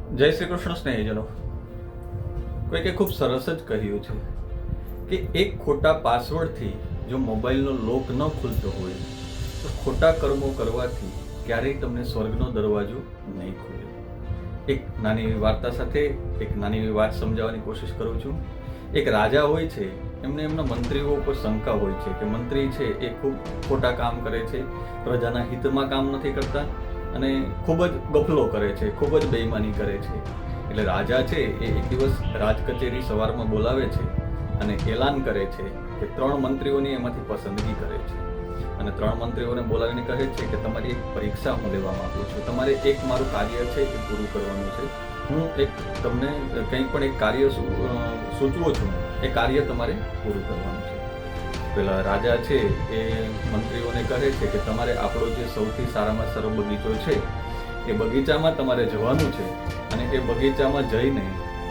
જય શ્રી કૃષ્ણ સ્નેહીજનો. કોઈકે ખૂબ સરસ જ કહ્યું છે કે એક ખોટા પાસવર્ડથી જો મોબાઈલનો લોક ન ખુલતો હોય તો ખોટા કર્મો કરવાથી ક્યારેય તમને સ્વર્ગનો દરવાજો નહીં ખુલે. એક નાની એવી વાર્તા સાથે એક નાની એવી વાત સમજાવવાની કોશિશ કરું છું. એક રાજા હોય છે, એમને એમના મંત્રીઓ ઉપર શંકા હોય છે કે મંત્રી છે એ ખૂબ ખોટા કામ કરે છે, પ્રજાના હિતમાં કામ નથી કરતા અને ખૂબ જ ગફલો કરે છે, ખૂબ જ બેઈમાની કરે છે. એટલે રાજા છે એ એક દિવસ રાજ કચેરી સવારમાં બોલાવે છે અને એલાન કરે છે કે 3 મંત્રીઓની એમાંથી પસંદગી કરે છે અને 3 મંત્રીઓને બોલાવીને કહે છે કે તમારી એક પરીક્ષા હું લેવા માંગુ છું, તમારે એક મારું કાર્ય છે એ પૂરું કરવાનું છે. હું એક તમને કંઈ પણ એક કાર્ય સૂચવું છું, એ કાર્ય તમારે પૂરું કરવાનું છે. પેલા રાજા છે એ મંત્રીઓને કહે છે કે તમારે આપણો જે સૌથી સારામાં સારો બગીચો છે એ બગીચામાં તમારે જવાનું છે અને એ બગીચામાં જઈને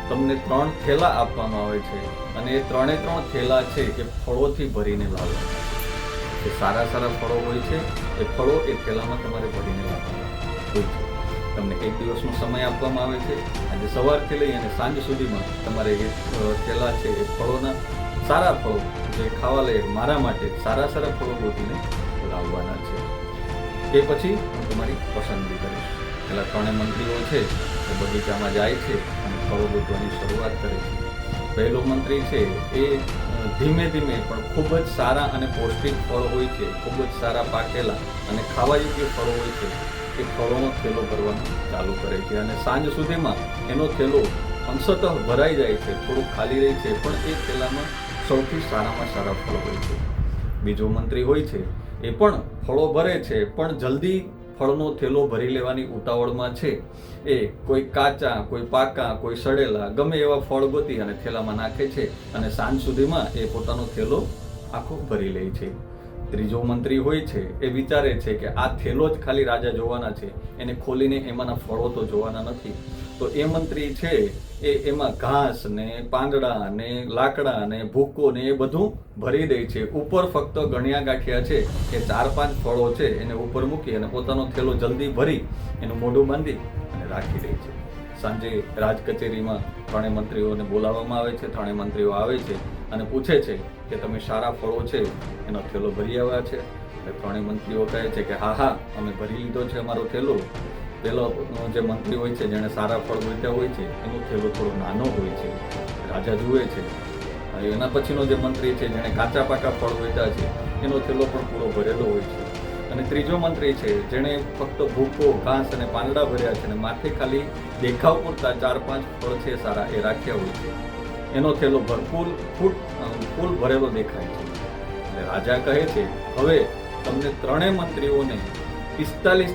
તમને 3 થેલા આપવામાં આવે છે અને એ 3 થેલા છે એ ફળોથી ભરીને લાવવાના. જે સારા ફળો હોય છે એ ફળો એ થેલામાં તમારે ભરીને લાવવાના હોય છે. તમને 1 દિવસનો સમય આપવામાં આવે છે. આજે સવારથી લઈ અને સાંજ સુધીમાં તમારે એ થેલા છે એ ફળોના સારા ફળો જે ખાવા લઈએ મારા માટે સારા ફળો ગોતીને લાવવાના છે. એ પછી હું તમારી પસંદગી કરીશ. પેલા 3 મંત્રીઓ છે એ બગીચામાં જાય છે અને ફળો ગોતવાની શરૂઆત કરે છે. પહેલો મંત્રી છે એ ધીમે પણ ખૂબ જ સારા અને પૌષ્ટિક ફળો હોય છે, ખૂબ જ સારા પાકેલા અને ખાવા યોગ્ય ફળો હોય છે, એ ફળોનો થેલો ભરવાનું ચાલુ કરે છે અને સાંજ સુધીમાં એનો થેલો અંશતઃ ભરાઈ જાય છે, થોડુંક ખાલી રહે છે, પણ એ થેલામાં સૌથી સારામાં સારા ફળો હોય છે. બીજો મંત્રી હોય છે એ પણ ફળો ભરે છે, પણ જલ્દી ફળનો થેલો ભરી લેવાની ઉતાવળમાં છે. એ કોઈ કાચા, કોઈ પાકા, કોઈ સડેલા ગમે એવા ફળ ગોતી અને થેલામાં નાખે છે અને સાંજ સુધીમાં એ પોતાનો થેલો આખો ભરી લે છે. ત્રીજો મંત્રી હોય છે એ વિચારે છે કે આ થેલો જ ખાલી રાજા જોવાના છે, એને ખોલીને એમાંના ફળો તો જોવાના નથી. તો એ મંત્રી છે એ એમાં ઘાસ ને પાંદડા ને લાકડા ને ભૂકો ને એ બધું ભરી દે છે. ઉપર ફક્ત ગણ્યા ગાંઠિયા છે એ 4-5 ફળો છે એને ઉપર મૂકી અને પોતાનો થેલો જલ્દી ભરી એનું મોઢું બાંધી અને રાખી દે છે. સાંજે રાજ કચેરીમાં 3 મંત્રીઓને બોલાવવામાં આવે છે. 3 મંત્રીઓ આવે છે અને પૂછે છે કે તમે સારા ફળો છે એનો થેલો ભરી આવ્યા છે? એટલે 3 મંત્રીઓ કહે છે કે હા અમે ભરી લીધો છે અમારો થેલો. પેલો જે મંત્રી હોય છે જેણે સારા ફળ ગોત્યા હોય છે એનો થેલો થોડો નાનો હોય છે. રાજા જુએ છે. એના પછીનો જે મંત્રી છે જેણે કાચા પાકા ફળ ગોત્યા છે એનો થેલો પણ પૂરો ભરેલો હોય છે. અને ત્રીજો મંત્રી છે જેણે ફક્ત ભૂકો, ઘાસ અને પાંદડા ભર્યા છે અને માથે ખાલી દેખાવ પૂરતા 4-5 ફળ છે સારા એ રાખ્યા હોય છે. એનો થેલો ફૂલ ભરેલો દેખાય છે. એટલે રાજા કહે છે હવે તમને 3 મંત્રીઓને 45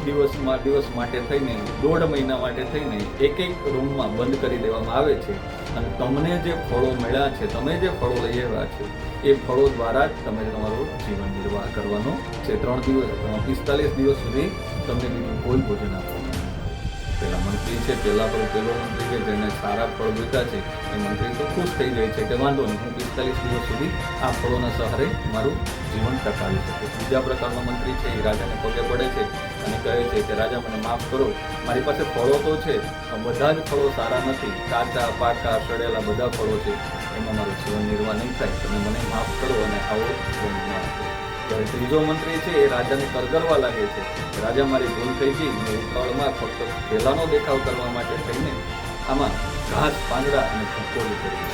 દિવસ માટે થઈને 1.5 મહિના માટે થઈને એક રૂમમાં બંધ કરી દેવામાં આવે છે અને તમને જે ફળો મળ્યા છે, તમે જે ફળો લઈ આવ્યા છે એ ફળો દ્વારા જ તમે તમારું જીવન નિર્વાહ કરવાનો છે. 45 દિવસ સુધી તમને બીજું કોઈ ભોજન આપવાનું. પેલા મંત્રી છે પેલો મંત્રી છે જેને સારા ફળ ગોત્યા છે એ મંત્રી તો ખુશ થઈ જાય છે કે વાંધો નહીં, હું 45 દિવસ સુધી આ ફળોના સહારે મારું જીવન ટકાવી શકું. બીજા પ્રકારનો મંત્રી છે એ રાજાને પગે પડે છે અને કહે છે કે રાજા મને માફ કરો, મારી પાસે ફળો તો છે પણ બધા જ ફળો સારા નથી, કાચા પાકા સડેલા બધા ફળો છે, એમાં મારું જીવન નિર્વાહ નહીં થાય, તમે મને માફ કરો અને આવો જન્મ આપો. ત્યારે ત્રીજો મંત્રી છે એ રાજાને કરગરવા લાગે છે. રાજા મારી ભૂલ થઈ ગઈ, મેં ઉતાવળમાં ફક્ત થેલાનો દેખાવ કરવા માટે થઈને આમાં ઘાસ, પાંદડા અને ભૂકો કરી.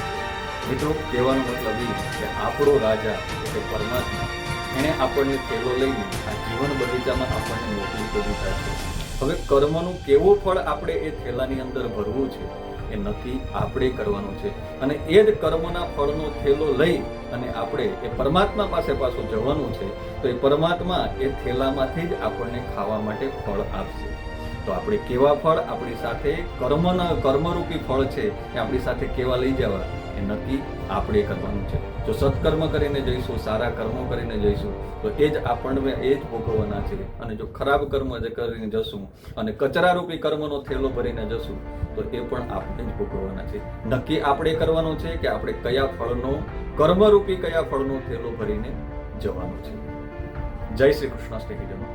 મિત્રો, કહેવાનો મતલબ એ કે આપણો રાજા એટલે પરમાત્મા એણે આપણને થેલો લઈને આ જીવન બગીચામાં આપણને મોકલી તો દીધા છે. હવે કર્મનું કેવું ફળ આપણે એ થેલાની અંદર ભરવું છે એ નક્કી આપણે કરવાનું છે અને એ જ કર્મના ફળનો થેલો લઈ અને આપણે એ પરમાત્મા પાસે પાછું જવાનું છે. તો એ પરમાત્મા એ થેલામાંથી જ આપણને ખાવા માટે ફળ આપશે. તો આપણે કેવા ફળ આપણી સાથે કર્મરૂપી ફળ છે એ આપણી સાથે કેવા લઈ જવા એ નક્કી આપણે કરવાનું છે. જો સત્કર્મ કરીને જઈશું, સારા કર્મો કરીને જઈશું તો એ જ આપણને એ જ ભોગવવાના છે. અને જો ખરાબ કર્મ જે કરીને જશું અને કચરારૂપી કર્મનો થેલો ભરીને જશું તો એ પણ આપણે જ ભોગવવાના છે. નક્કી આપણે કરવાનું છે કે આપણે કયા ફળનો થેલો ભરીને જવાનું છે. જય શ્રી કૃષ્ણ સ્નેહીજનો.